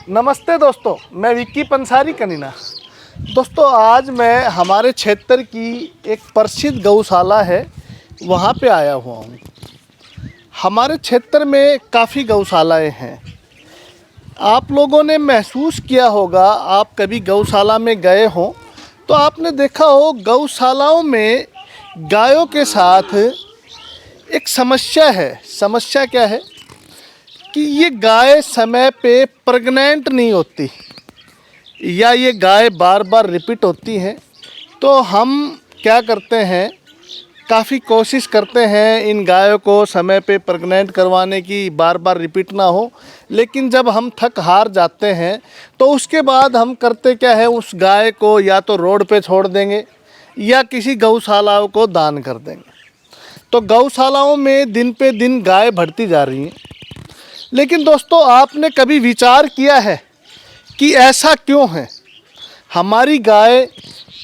नमस्ते दोस्तों, मैं विक्की पंसारी कनीना। दोस्तों आज मैं हमारे क्षेत्र की एक प्रसिद्ध गौशाला है वहाँ पे आया हुआ हूँ। हमारे क्षेत्र में काफ़ी गौशालाएँ हैं। आप लोगों ने महसूस किया होगा, आप कभी गौशाला में गए हों तो आपने देखा हो गौशालाओं में गायों के साथ एक समस्या है। समस्या क्या है कि ये गाय समय पे प्रेग्नेंट नहीं होती या ये गाय बार बार रिपीट होती हैं। तो हम क्या करते हैं, काफ़ी कोशिश करते हैं इन गायों को समय पे प्रेग्नेंट करवाने की, बार बार रिपीट ना हो। लेकिन जब हम थक हार जाते हैं तो उसके बाद हम करते क्या है, उस गाय को या तो रोड पे छोड़ देंगे या किसी गौशालाओं को दान कर देंगे। तो गौशालाओं में दिन पे दिन गाय बढ़ती जा रही हैं। लेकिन दोस्तों आपने कभी विचार किया है कि ऐसा क्यों है, हमारी गाय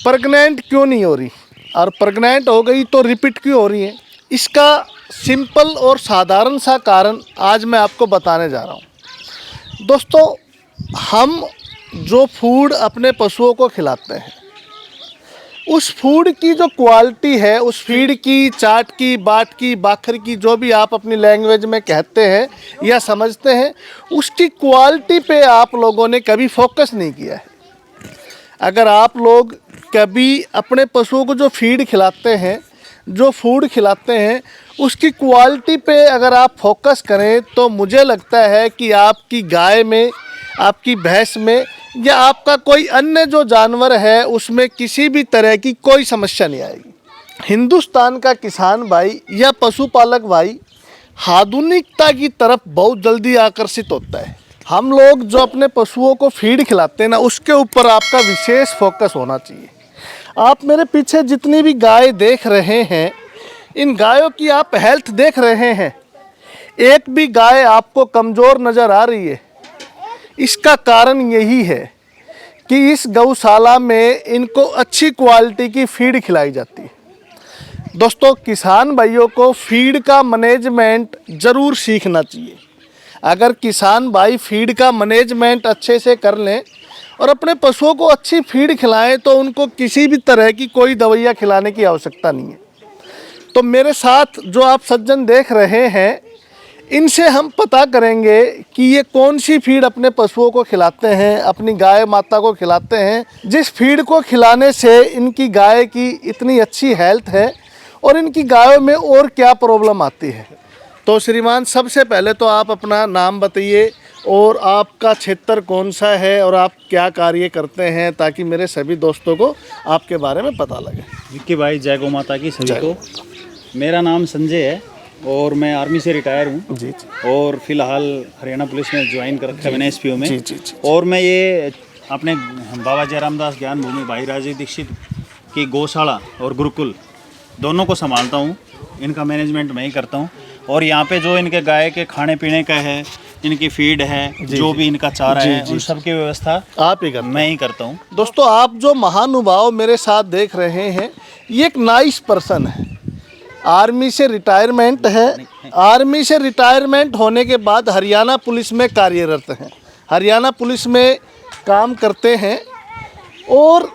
प्रेग्नेंट क्यों नहीं हो रही, और प्रेग्नेंट हो गई तो रिपीट क्यों हो रही है? इसका सिंपल और साधारण सा कारण आज मैं आपको बताने जा रहा हूँ। दोस्तों हम जो फूड अपने पशुओं को खिलाते हैं, उस फूड की जो क्वालिटी है, उस फीड की, चाट की, बाट की, बाखर की, जो भी आप अपनी लैंग्वेज में कहते हैं या समझते हैं, उसकी क्वालिटी पे आप लोगों ने कभी फोकस नहीं किया है। अगर आप लोग कभी अपने पशुओं को जो फीड खिलाते हैं, जो फूड खिलाते हैं, उसकी क्वालिटी पे अगर आप फोकस करें तो मुझे लगता है कि आपकी गाय में, आपकी भैंस में या आपका कोई अन्य जो जानवर है उसमें किसी भी तरह की कोई समस्या नहीं आएगी। हिंदुस्तान का किसान भाई या पशुपालक भाई आधुनिकता की तरफ बहुत जल्दी आकर्षित होता है। हम लोग जो अपने पशुओं को फीड खिलाते हैं ना, उसके ऊपर आपका विशेष फोकस होना चाहिए। आप मेरे पीछे जितनी भी गाय देख रहे हैं, इन गायों की आप हेल्थ देख रहे हैं, एक भी गाय आपको कमज़ोर नज़र आ रही है। इसका कारण यही है कि इस गौशाला में इनको अच्छी क्वालिटी की फीड खिलाई जाती है। दोस्तों किसान भाइयों को फीड का मैनेजमेंट ज़रूर सीखना चाहिए। अगर किसान भाई फीड का मैनेजमेंट अच्छे से कर लें और अपने पशुओं को अच्छी फीड खिलाएं तो उनको किसी भी तरह की कोई दवाइयाँ खिलाने की आवश्यकता नहीं है। तो मेरे साथ जो आप सज्जन देख रहे हैं, इनसे हम पता करेंगे कि ये कौन सी फीड अपने पशुओं को खिलाते हैं, अपनी गाय माता को खिलाते हैं, जिस फीड को खिलाने से इनकी गाय की इतनी अच्छी हेल्थ है और इनकी गायों में और क्या प्रॉब्लम आती है। तो श्रीमान, सबसे पहले तो आप अपना नाम बताइए और आपका क्षेत्र कौन सा है और आप क्या कार्य करते हैं, ताकि मेरे सभी दोस्तों को आपके बारे में पता लगे। विक्की भाई, जय गौ माता की सभी को। मेरा नाम संजय है और मैं आर्मी से रिटायर हूँ जी। और फिलहाल हरियाणा पुलिस में ज्वाइन कर रखा है मैंने एसपीओ में। जी। और मैं ये अपने बाबा जयराम दास ज्ञान भूमि भाई राजीव दीक्षित की गौशाला और गुरुकुल दोनों को संभालता हूँ। इनका मैनेजमेंट मैं ही करता हूँ और यहाँ पे जो इनके गाय के खाने पीने का है, इनकी फीड है, जो भी इनका चारा है, उन सब की व्यवस्था आप ही करते हैं? मैं ही करता हूँ। दोस्तों आप जो महानुभाव मेरे साथ देख रहे हैं, ये एक नाइस पर्सन है। आर्मी से रिटायरमेंट है। आर्मी से रिटायरमेंट होने के बाद हरियाणा पुलिस में कार्यरत हैं, हरियाणा पुलिस में काम करते हैं और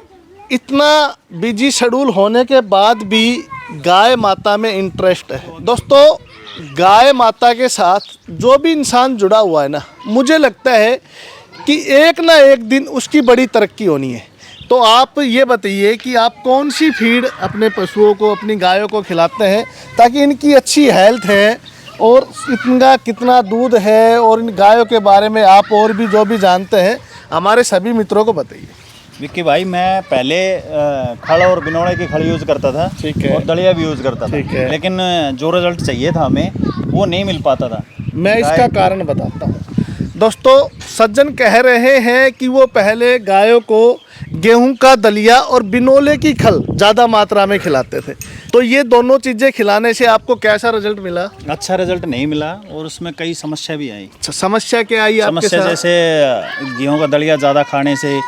इतना बिजी शेड्यूल होने के बाद भी गाय माता में इंटरेस्ट है। दोस्तों गाय माता के साथ जो भी इंसान जुड़ा हुआ है ना, मुझे लगता है कि एक ना एक दिन उसकी बड़ी तरक्की होनी है। तो आप ये बताइए कि आप कौन सी फीड अपने पशुओं को, अपनी गायों को खिलाते हैं ताकि इनकी अच्छी हेल्थ है और इनका कितना दूध है, और इन गायों के बारे में आप और भी जो भी जानते हैं हमारे सभी मित्रों को बताइए। विक्की भाई, मैं पहले खड़ और बिनोड़े की खड़ यूज़ करता था, ठीक है, और दलिया भी यूज़ करता था, लेकिन जो रिजल्ट चाहिए था हमें वो नहीं मिल पाता था। मैं इसका कारण बताता हूँ। दोस्तों सज्जन कह रहे हैं कि वो पहले गायों को गेहूं का दलिया और बिनोले की खल ज़्यादा मात्रा में खिलाते थे। तो ये दोनों चीज़ें खिलाने से आपको कैसा रिजल्ट मिला? अच्छा रिजल्ट नहीं मिला और उसमें कई समस्या भी आई। समस्या क्या आई आपके साथ? समस्या जैसे गेहूं का दलिया ज़्यादा खाने से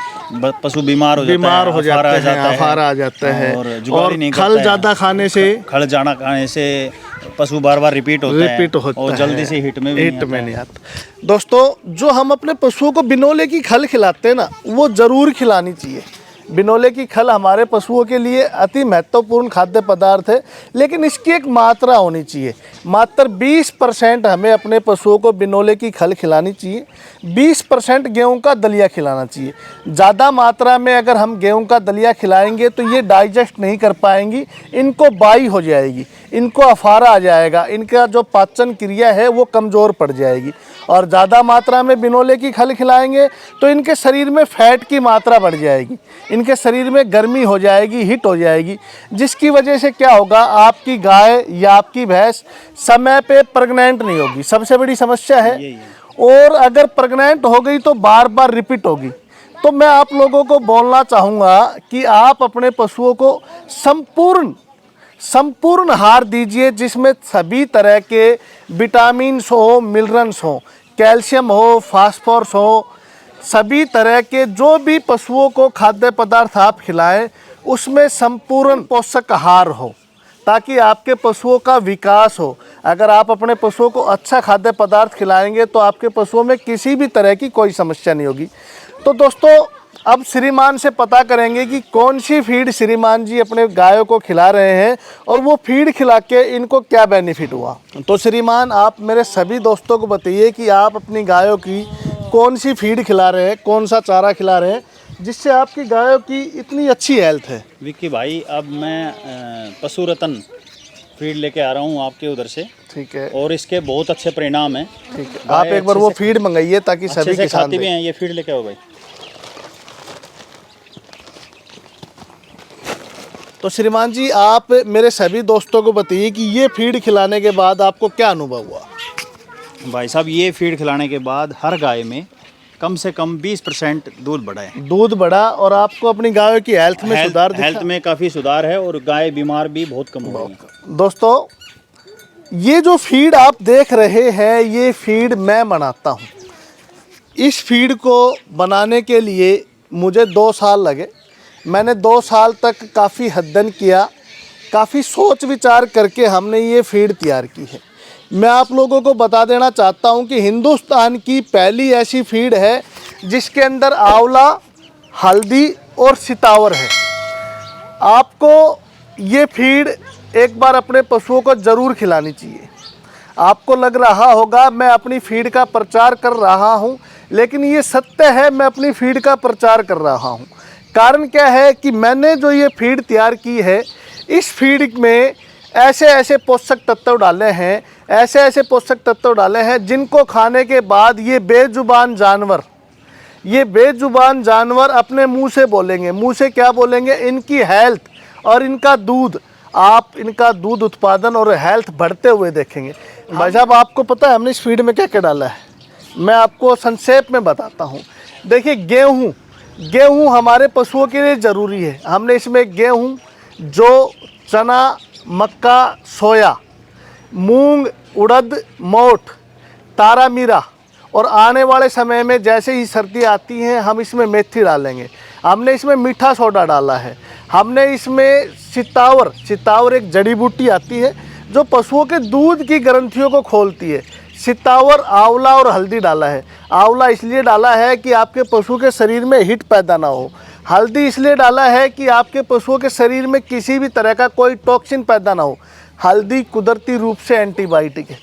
पशु बीमार हो जाता है, अफारा आ जाता है, और जुगाली नहीं खल ज़्यादा खाने से, खल ज़्यादा खाने से पशु बार बार रिपीट होता है और जल्दी है, से हिट में भी हिट में नहीं आता। दोस्तों, जो हम अपने पशुओं को बिनोले की खल खिलाते हैं ना, वो ज़रूर खिलानी चाहिए। बिनोले की खल हमारे पशुओं के लिए अति महत्वपूर्ण खाद्य पदार्थ है, लेकिन इसकी एक मात्रा होनी चाहिए। मात्र 20% हमें अपने पशुओं को बिनोले की खल खिलानी चाहिए, 20% गेहूं का दलिया खिलाना चाहिए। ज़्यादा मात्रा में अगर हम गेहूं का दलिया खिलाएंगे तो ये डाइजेस्ट नहीं कर पाएंगी, इनको बाई हो जाएगी, इनको अफारा आ जाएगा, इनका जो पाचन क्रिया है वो कमज़ोर पड़ जाएगी। और ज़्यादा मात्रा में बिनोले की खल खिलाएंगे तो इनके शरीर में फैट की मात्रा बढ़ जाएगी, इनके शरीर में गर्मी हो जाएगी, हीट हो जाएगी, जिसकी वजह से क्या होगा, आपकी गाय या आपकी भैंस समय पे प्रेग्नेंट नहीं होगी, सबसे बड़ी समस्या है। और अगर प्रेग्नेंट हो गई तो बार बार रिपीट होगी। तो मैं आप लोगों को बोलना चाहूँगा कि आप अपने पशुओं को संपूर्ण आहार दीजिए, जिसमें सभी तरह के विटामिन्स हो, मिनरल्स हो, कैल्शियम हो, फास्फोरस हो, सभी तरह के जो भी पशुओं को खाद्य पदार्थ आप खिलाएं उसमें संपूर्ण पोषक आहार हो, ताकि आपके पशुओं का विकास हो। अगर आप अपने पशुओं को अच्छा खाद्य पदार्थ खिलाएंगे तो आपके पशुओं में किसी भी तरह की कोई समस्या नहीं होगी। तो दोस्तों, अब श्रीमान से पता करेंगे कि कौन सी फीड श्रीमान जी अपने गायों को खिला रहे हैं और वो फीड खिला के इनको क्या बेनिफिट हुआ। तो श्रीमान, आप मेरे सभी दोस्तों को बताइए कि आप अपनी गायों की कौन सी फीड खिला रहे हैं, कौन सा चारा खिला रहे हैं, जिससे आपकी गायों की इतनी अच्छी हेल्थ है। विक्की भाई, अब मैं पशु रतन फीड लेके आ रहा हूँ आपके उधर से। ठीक है। और इसके बहुत अच्छे परिणाम हैं। ठीक है, आप एक बार वो फीड मंगाइए ताकि सभी किसान खाते भी हैं। ये फीड लेके आओ भाई। तो श्रीमान जी, आप मेरे सभी दोस्तों को बताइए कि ये फीड खिलाने के बाद आपको क्या अनुभव हुआ। भाई साहब, ये फीड खिलाने के बाद हर गाय में कम से कम 20% दूध बढ़ा है। दूध बढ़ा और आपको अपनी गायों की हेल्थ में सुधार दिखा। हेल्थ में काफ़ी सुधार है और गाय बीमार भी बहुत कम हो गई है। दोस्तों, ये जो फीड आप देख रहे हैं, ये फीड मैं बनाता हूँ। इस फीड को बनाने के लिए मुझे 2 साल लगे। मैंने 2 साल तक काफ़ी अध्ययन किया, काफ़ी सोच विचार करके हमने ये फीड तैयार की है। मैं आप लोगों को बता देना चाहता हूँ कि हिंदुस्तान की पहली ऐसी फीड है जिसके अंदर आंवला, हल्दी और सितावर है। आपको ये फीड एक बार अपने पशुओं को ज़रूर खिलानी चाहिए। आपको लग रहा होगा मैं अपनी फीड का प्रचार कर रहा हूँ, लेकिन ये सत्य है, मैं अपनी फीड का प्रचार कर रहा हूँ। कारण क्या है कि मैंने जो ये फीड तैयार की है, इस फीड में ऐसे ऐसे पोषक तत्व डाले हैं, ऐसे ऐसे पोषक तत्व डाले हैं जिनको खाने के बाद ये बेजुबान जानवर अपने मुंह से बोलेंगे। मुंह से क्या बोलेंगे? इनकी हेल्थ और इनका दूध, आप इनका दूध उत्पादन और हेल्थ बढ़ते हुए देखेंगे। भाई साहब, आपको पता है हमने इस फीड में क्या क्या डाला है? मैं आपको संक्षेप में बताता हूँ। देखिए, गेहूँ हमारे पशुओं के लिए ज़रूरी है। हमने इसमें गेहूँ, जौ, चना, मक्का, सोया, मूंग, उड़द, मोठ, तारा मीरा और आने वाले समय में जैसे ही सर्दी आती है हम इसमें मेथी डालेंगे। हमने इसमें मीठा सोडा डाला है। हमने इसमें सितावर एक जड़ी बूटी आती है जो पशुओं के दूध की ग्रंथियों को खोलती है। सितावर, आंवला और हल्दी डाला है। आंवला इसलिए डाला है कि आपके पशु के शरीर में हीट पैदा ना हो। हल्दी इसलिए डाला है कि आपके पशुओं के शरीर में किसी भी तरह का कोई टॉक्सिन पैदा ना हो। हल्दी कुदरती रूप से एंटीबायोटिक है।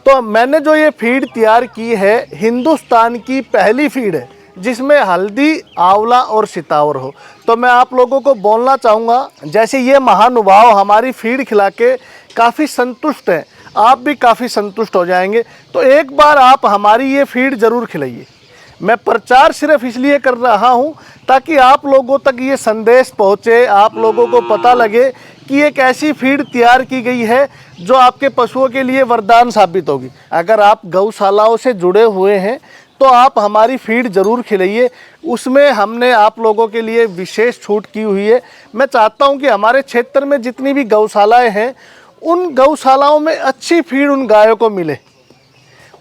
तो मैंने जो ये फीड तैयार की है, हिंदुस्तान की पहली फीड है जिसमें हल्दी, आंवला और सितावर हो। तो मैं आप लोगों को बोलना चाहूँगा, जैसे ये महानुभाव हमारी फीड खिला के काफ़ी संतुष्ट हैं, आप भी काफ़ी संतुष्ट हो जाएंगे। तो एक बार आप हमारी ये फीड ज़रूर खिलाइए। मैं प्रचार सिर्फ इसलिए कर रहा हूँ ताकि आप लोगों तक ये संदेश पहुँचे, आप लोगों को पता लगे कि एक ऐसी फीड तैयार की गई है जो आपके पशुओं के लिए वरदान साबित होगी। अगर आप गौशालाओं से जुड़े हुए हैं तो आप हमारी फीड ज़रूर खिलाइए। उसमें हमने आप लोगों के लिए विशेष छूट की हुई है। मैं चाहता हूं कि हमारे क्षेत्र में जितनी भी गौशालाएं हैं, उन गौशालाओं में अच्छी फीड उन गायों को मिले,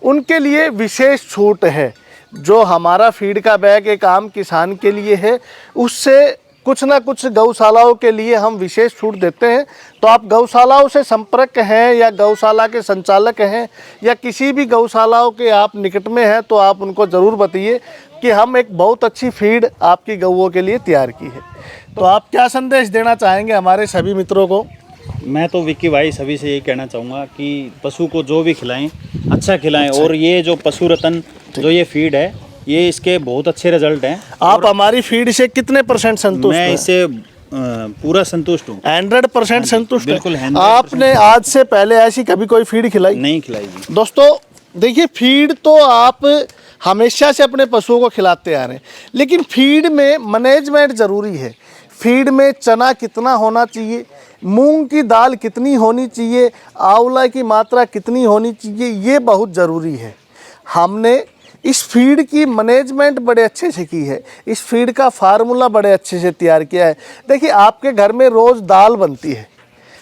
उनके लिए विशेष छूट है। जो हमारा फीड का बैग एक आम किसान के लिए है, उससे कुछ ना कुछ गौशालाओं के लिए हम विशेष छूट देते हैं। तो आप गौशालाओं से संपर्क हैं या गौशाला के संचालक हैं या किसी भी गौशालाओं के आप निकट में हैं तो आप उनको ज़रूर बताइए कि हम एक बहुत अच्छी फीड आपकी गौओं के लिए तैयार की है। तो आप क्या संदेश देना चाहेंगे हमारे सभी मित्रों को? मैं तो विक्की भाई सभी से यही कहना चाहूँगा कि पशु को जो भी खिलाएं अच्छा खिलाएं। और ये जो पशु रतन जो ये फीड है, ये इसके बहुत अच्छे रिजल्ट हैं। आप हमारी फीड से कितने % संतुष्ट मैं हैं? इससे पूरा संतुष्ट हूँ। 100% संतुष्ट बिल्कुल है। 100% आपने आज से पहले ऐसी कभी कोई फीड खिलाई? नहीं खिलाई जी। दोस्तों देखिए, फीड तो आप हमेशा से अपने पशुओं को खिलाते आ रहे हैं, लेकिन फीड में मैनेजमेंट ज़रूरी है। फीड में चना कितना होना चाहिए, मूंग की दाल कितनी होनी चाहिए, आंवला की मात्रा कितनी होनी चाहिए, ये बहुत ज़रूरी है। हमने इस फीड की मैनेजमेंट बड़े अच्छे से की है, इस फीड का फार्मूला बड़े अच्छे से तैयार किया है। देखिए, आपके घर में रोज़ दाल बनती है,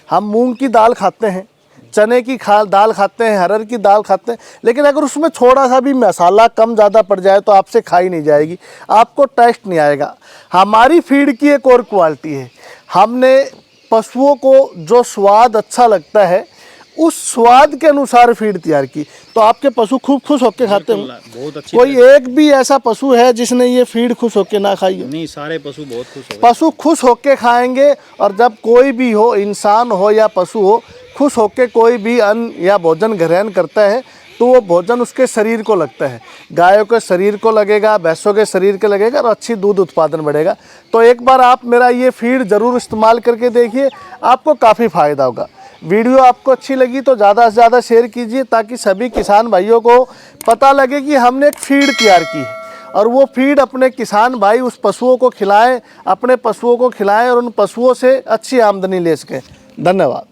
हम मूंग की दाल खाते हैं, चने की दाल खाते हैं, हरड़ की दाल खाते हैं, लेकिन अगर उसमें थोड़ा सा भी मसाला कम ज़्यादा पड़ जाए तो आपसे खाई नहीं जाएगी, आपको टेस्ट नहीं आएगा। हमारी फीड की एक और क्वालिटी है, हमने पशुओं को जो स्वाद अच्छा लगता है उस स्वाद के अनुसार फीड तैयार की, तो आपके पशु खूब खुश होकर खाते हैं। बहुत अच्छी। कोई एक भी ऐसा पशु है जिसने ये फीड खुश होकर ना खाई हो? नहीं, सारे पशु बहुत खुश हो। पशु खुश होकर खाएंगे, और जब कोई भी हो, इंसान हो या पशु हो, खुश होकर कोई भी अन्न या भोजन ग्रहण करता है तो वो भोजन उसके शरीर को लगता है, गायों के शरीर को लगेगा, भैंसों के शरीर के लगेगा और अच्छी दूध उत्पादन बढ़ेगा। तो एक बार आप मेरा ये फीड ज़रूर इस्तेमाल करके देखिए, आपको काफ़ी फ़ायदा होगा। वीडियो आपको अच्छी लगी तो ज़्यादा से ज़्यादा शेयर कीजिए ताकि सभी किसान भाइयों को पता लगे कि हमने एक फीड तैयार की है, और वो फीड अपने किसान भाई उस पशुओं को खिलाएं, अपने पशुओं को खिलाएं और उन पशुओं से अच्छी आमदनी ले सकें। धन्यवाद।